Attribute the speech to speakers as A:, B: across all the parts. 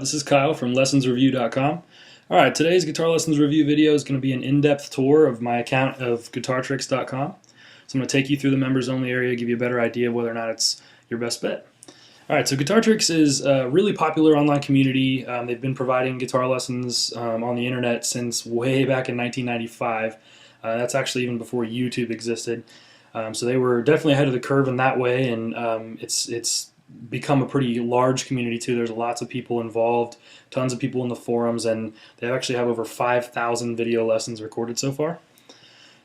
A: This is Kyle from lessonsreview.com. Alright, today's guitar lessons review video is going to be an in-depth tour of my account of guitartricks.com. So I'm going to take you through the members only area, give you a better idea of whether or not it's your best bet. Alright, so Guitartricks is a really popular online community. They've been providing guitar lessons on the internet since way back in 1995. That's actually even before YouTube existed. So they were definitely ahead of the curve in that way, and it's become a pretty large community too. There's lots of people involved, tons of people in the forums, and they actually have over 5,000 video lessons recorded so far.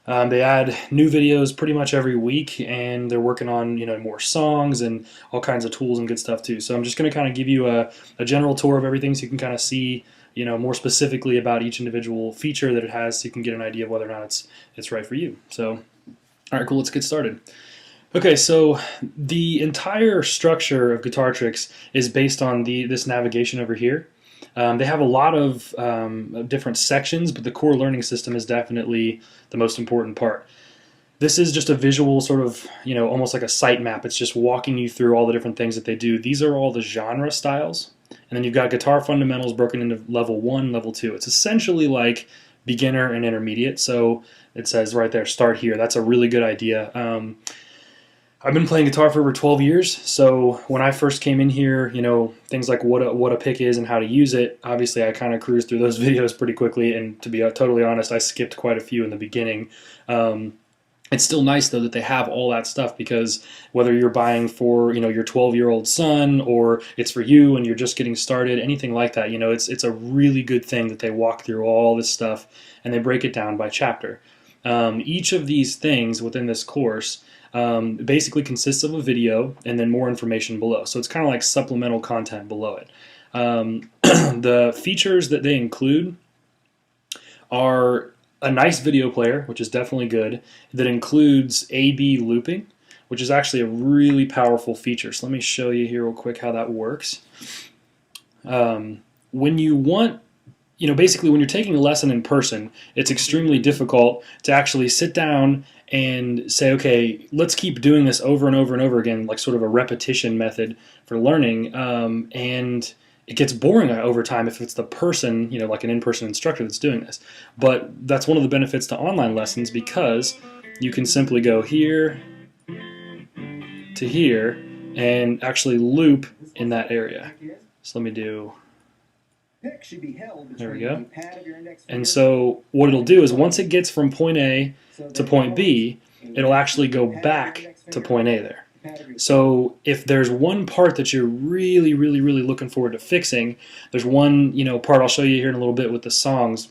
A: They add new videos pretty much every week, and they're working on more songs and all kinds of tools and good stuff too. So I'm just going to kind of give you a general tour of everything so you can kind of see more specifically about each individual feature that it has, so you can get an idea of whether or not it's right for you. So all right, cool, let's get started. Okay, so the entire structure of Guitartricks is based on this navigation over here. They have a lot of different sections, but the core learning system is definitely the most important part. This is just a visual sort of, almost like a site map. It's just walking you through all the different things that they do. These are all the genre styles. And then you've got guitar fundamentals broken into level 1, level 2. It's essentially like beginner and intermediate. So it says right there, start here. That's a really good idea. I've been playing guitar for over 12 years, so when I first came in here, things like what a pick is and how to use it, obviously I kind of cruised through those videos pretty quickly, and to be totally honest, I skipped quite a few in the beginning. It's still nice though that they have all that stuff, because whether you're buying for your 12-year-old son, or it's for you and you're just getting started, anything like that, it's a really good thing that they walk through all this stuff and they break it down by chapter. Each of these things within this course basically consists of a video and then more information below. So it's kind of like supplemental content below it. The features that they include are a nice video player, which is definitely good, that includes A/B looping, which is actually a really powerful feature. So let me show you here real quick how that works. When you want basically when you're taking a lesson in person, it's extremely difficult to actually sit down and say, okay, let's keep doing this over and over and over again, like sort of a repetition method for learning, and it gets boring over time if it's the person, like an in-person instructor that's doing this. But that's one of the benefits to online lessons, because you can simply go here to here and actually loop in that area. So let me do... There we go. And so what it'll do is once it gets from point A to point B, it'll actually go back to point A there. So if there's one part that you're really, really, really looking forward to fixing, there's one part I'll show you here in a little bit with the songs.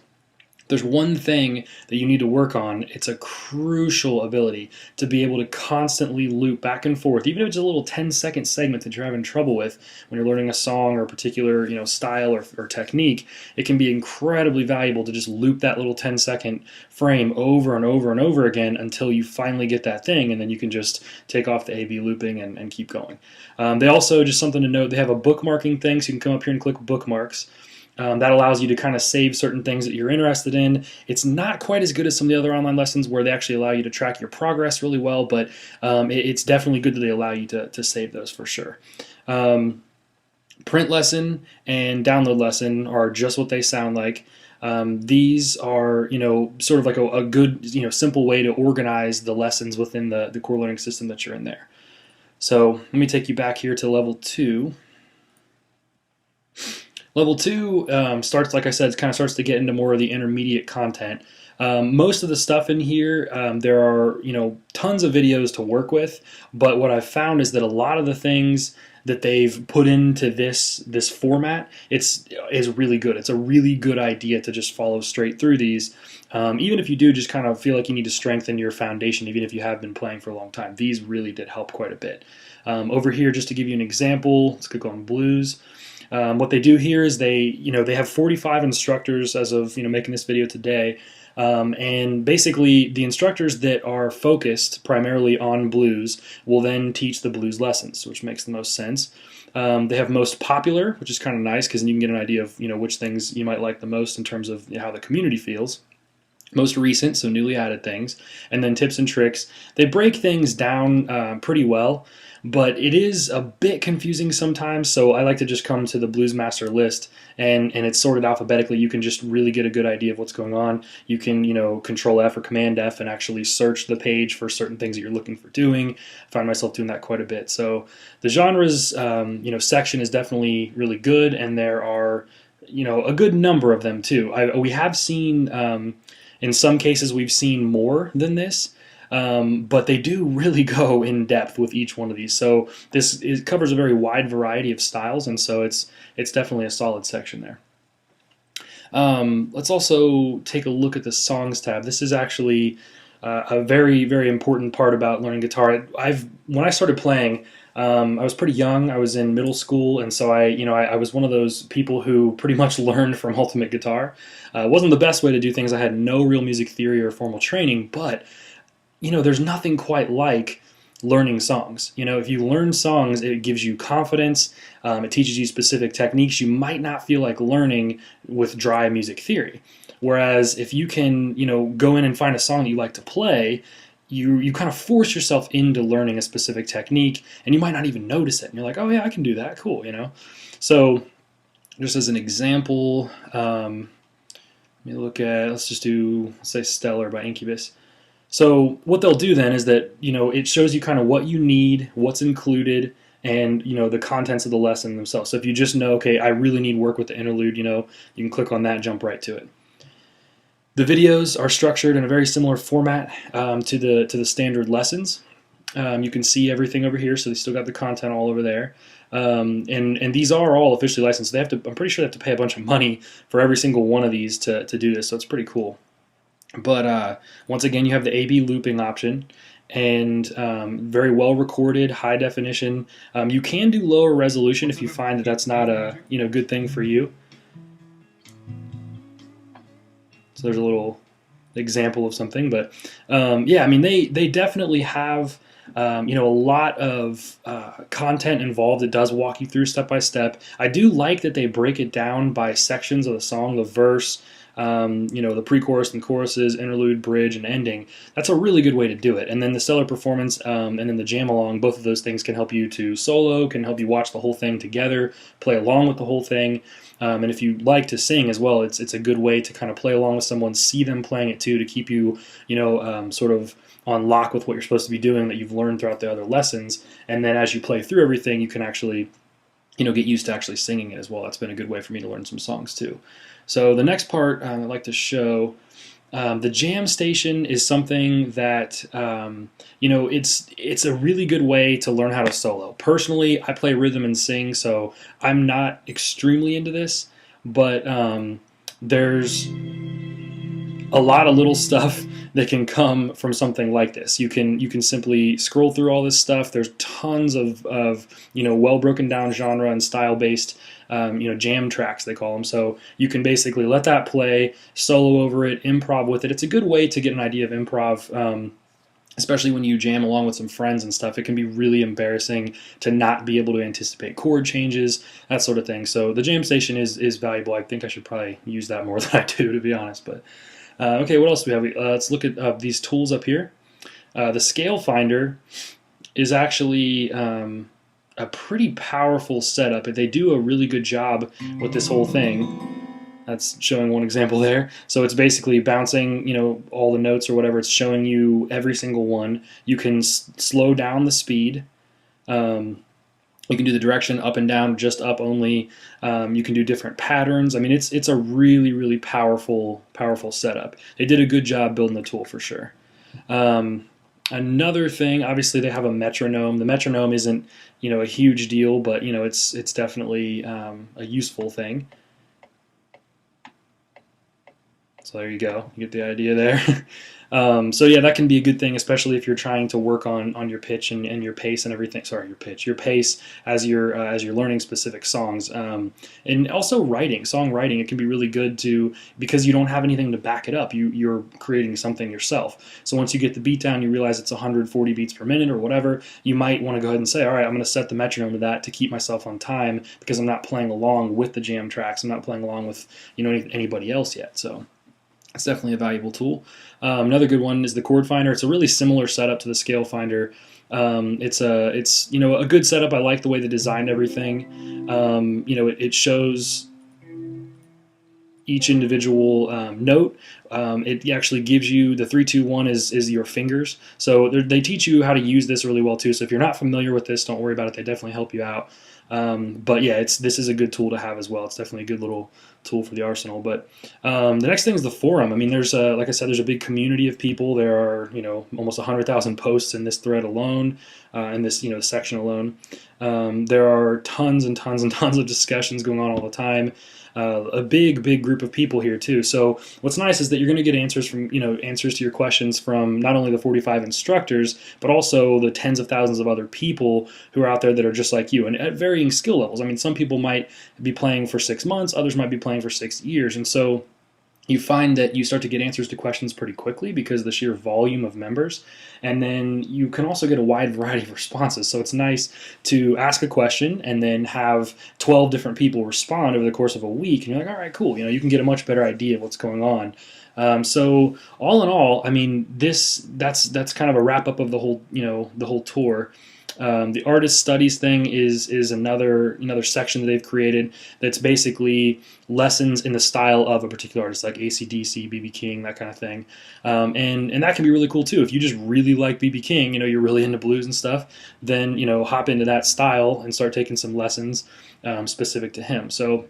A: There's one thing that you need to work on. It's a crucial ability to be able to constantly loop back and forth, even if it's a little 10-second segment that you're having trouble with when you're learning a song or a particular style or technique. It can be incredibly valuable to just loop that little 10-second frame over and over and over again until you finally get that thing, and then you can just take off the A/B looping and keep going. They also, just something to note, they have a bookmarking thing, so you can come up here and click bookmarks. That allows you to kind of save certain things that you're interested in. It's not quite as good as some of the other online lessons where they actually allow you to track your progress really well, but it's definitely good that they allow you to save those for sure. Print lesson and download lesson are just what they sound like. These are sort of like a good simple way to organize the lessons within the core learning system that you're in there. So let me take you back here to level 2. Level 2 starts, like I said, kind of starts to get into more of the intermediate content. Most of the stuff in here, there are tons of videos to work with, but what I've found is that a lot of the things that they've put into this format, is really good. It's a really good idea to just follow straight through these, even if you do just kind of feel like you need to strengthen your foundation, even if you have been playing for a long time. These really did help quite a bit. Over here, just to give you an example, let's click on blues. What they do here is they have 45 instructors as of making this video today, and basically the instructors that are focused primarily on blues will then teach the blues lessons, which makes the most sense. They have most popular, which is kind of nice because you can get an idea of which things you might like the most in terms of how the community feels. most recent, so newly added things, and then tips and tricks. They break things down pretty well, but it is a bit confusing sometimes. So I like to just come to the Bluesmaster list, and it's sorted alphabetically. You can just really get a good idea of what's going on. You can, Control F or Command F and actually search the page for certain things that you're looking for doing. I find myself doing that quite a bit. So the genres, section is definitely really good, and there are, a good number of them too. We have seen. In some cases, we've seen more than this, but they do really go in depth with each one of these. So covers a very wide variety of styles, and so it's definitely a solid section there. Let's also take a look at the Songs tab. This is actually a very, very important part about learning guitar. When I started playing, I was pretty young. I was in middle school, and so I was one of those people who pretty much learned from Ultimate Guitar. It wasn't the best way to do things. I had no real music theory or formal training, but there's nothing quite like learning songs. If you learn songs, it gives you confidence. It teaches you specific techniques you might not feel like learning with dry music theory. Whereas if you can, go in and find a song that you like to play, you kind of force yourself into learning a specific technique, and you might not even notice it. And you're like, oh yeah, I can do that. Cool, So just as an example, let me look at, let's say Stellar by Incubus. So what they'll do then is that, it shows you kind of what you need, what's included, and, the contents of the lesson themselves. So if you just know, okay, I really need work with the interlude, you can click on that and jump right to it. The videos are structured in a very similar format to the standard lessons. You can see everything over here, so they still got the content all over there. And these are all officially licensed. I'm pretty sure they have to pay a bunch of money for every single one of these to do this, so it's pretty cool. But once again, you have the A/B looping option, and very well recorded, high definition. You can do lower resolution if you find that that's not a good thing for you. So there's a little example of something, but yeah, I mean they definitely have a lot of content involved. It does walk you through step by step. I do like that they break it down by sections of the song, the verse, the pre-chorus and choruses, interlude, bridge, and ending. That's a really good way to do it. And then the Stellar Performance and then the Jam Along, both of those things can help you to solo, can help you watch the whole thing together, play along with the whole thing. And if you like to sing as well, it's a good way to kind of play along with someone, see them playing it too, to keep you, sort of on lock with what you're supposed to be doing that you've learned throughout the other lessons. And then as you play through everything, you can actually, get used to actually singing it as well. That's been a good way for me to learn some songs too. So the next part I'd like to show, the Jam Station is something that, it's a really good way to learn how to solo. Personally, I play rhythm and sing, so I'm not extremely into this, but there's a lot of little stuff that can come from something like this. You can simply scroll through all this stuff. There's tons of well broken down genre and style based jam tracks, they call them. So you can basically let that play, solo over it, improv with it. It's a good way to get an idea of improv, especially when you jam along with some friends and stuff. It can be really embarrassing to not be able to anticipate chord changes, that sort of thing. So the Jam Station is valuable. I think I should probably use that more than I do, to be honest. But okay, what else do we have? Let's look at these tools up here. The Scale Finder is actually a pretty powerful setup. They do a really good job with this whole thing. That's showing one example there. So it's basically bouncing, all the notes or whatever. It's showing you every single one. You can slow down the speed. You can do the direction up and down, just up only. You can do different patterns. I mean, it's a really, really powerful setup. They did a good job building the tool for sure. Another thing, obviously, they have a metronome. The metronome isn't, a huge deal, but it's definitely a useful thing. So there you go. You get the idea there. So yeah, that can be a good thing, especially if you're trying to work on your pitch and your pace and everything. Sorry, your pace as you're learning specific songs, and also songwriting. It can be really good because you don't have anything to back it up. You're creating something yourself. So once you get the beat down, you realize it's 140 beats per minute or whatever. You might want to go ahead and say, all right, I'm going to set the metronome to that to keep myself on time, because I'm not playing along with the jam tracks. I'm not playing along with anybody else yet. So It's definitely a valuable tool. Another good one is the Chord Finder. It's a really similar setup to the Scale Finder. It's a good setup. I like the way they designed everything. It shows each individual note. It actually gives you the 3-2-1 is your fingers. So they teach you how to use this really well too. So if you're not familiar with this, don't worry about it. They definitely help you out. But yeah, this is a good tool to have as well. It's definitely a good little tool for the arsenal. But the next thing is the forum. I mean, like I said, there's a big community of people. There are almost 100,000 posts in this thread alone, in this section alone. There are tons and tons and tons of discussions going on all the time. A big group of people here too. So what's nice is that you're going to get answers to your questions from not only the 45 instructors, but also the tens of thousands of other people who are out there that are just like you and at varying skill levels. I mean, some people might be playing for 6 months, others might be playing for 6 years, and so you find that you start to get answers to questions pretty quickly because of the sheer volume of members. And then you can also get a wide variety of responses. So it's nice to ask a question and then have 12 different people respond over the course of a week. And you're like, all right, cool. You can get a much better idea of what's going on. So all in all, I mean, that's kind of a wrap up of the whole tour. The artist studies thing is another section that they've created that's basically lessons in the style of a particular artist, like AC/DC, BB King, that kind of thing, and that can be really cool too. If you just really like BB King, you're really into blues and stuff, then hop into that style and start taking some lessons specific to him. So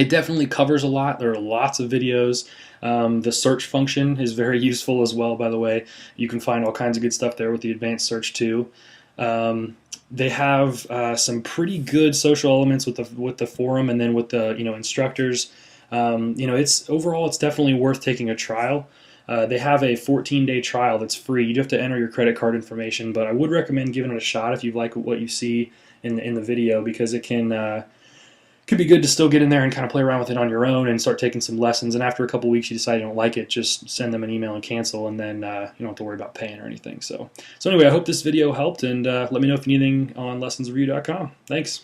A: it definitely covers a lot. There are lots of videos. The search function is very useful as well, by the way. You can find all kinds of good stuff there with the advanced search too. They have some pretty good social elements with the forum, and then with the instructors. It's definitely worth taking a trial. They have a 14-day trial that's free. You do have to enter your credit card information, but I would recommend giving it a shot if you like what you see in the video, because it could be good to still get in there and kind of play around with it on your own and start taking some lessons. And after a couple weeks you decide you don't like it, just send them an email and cancel, and then you don't have to worry about paying or anything. So anyway, I hope this video helped, and let me know if you need anything on lessonsreview.com. Thanks.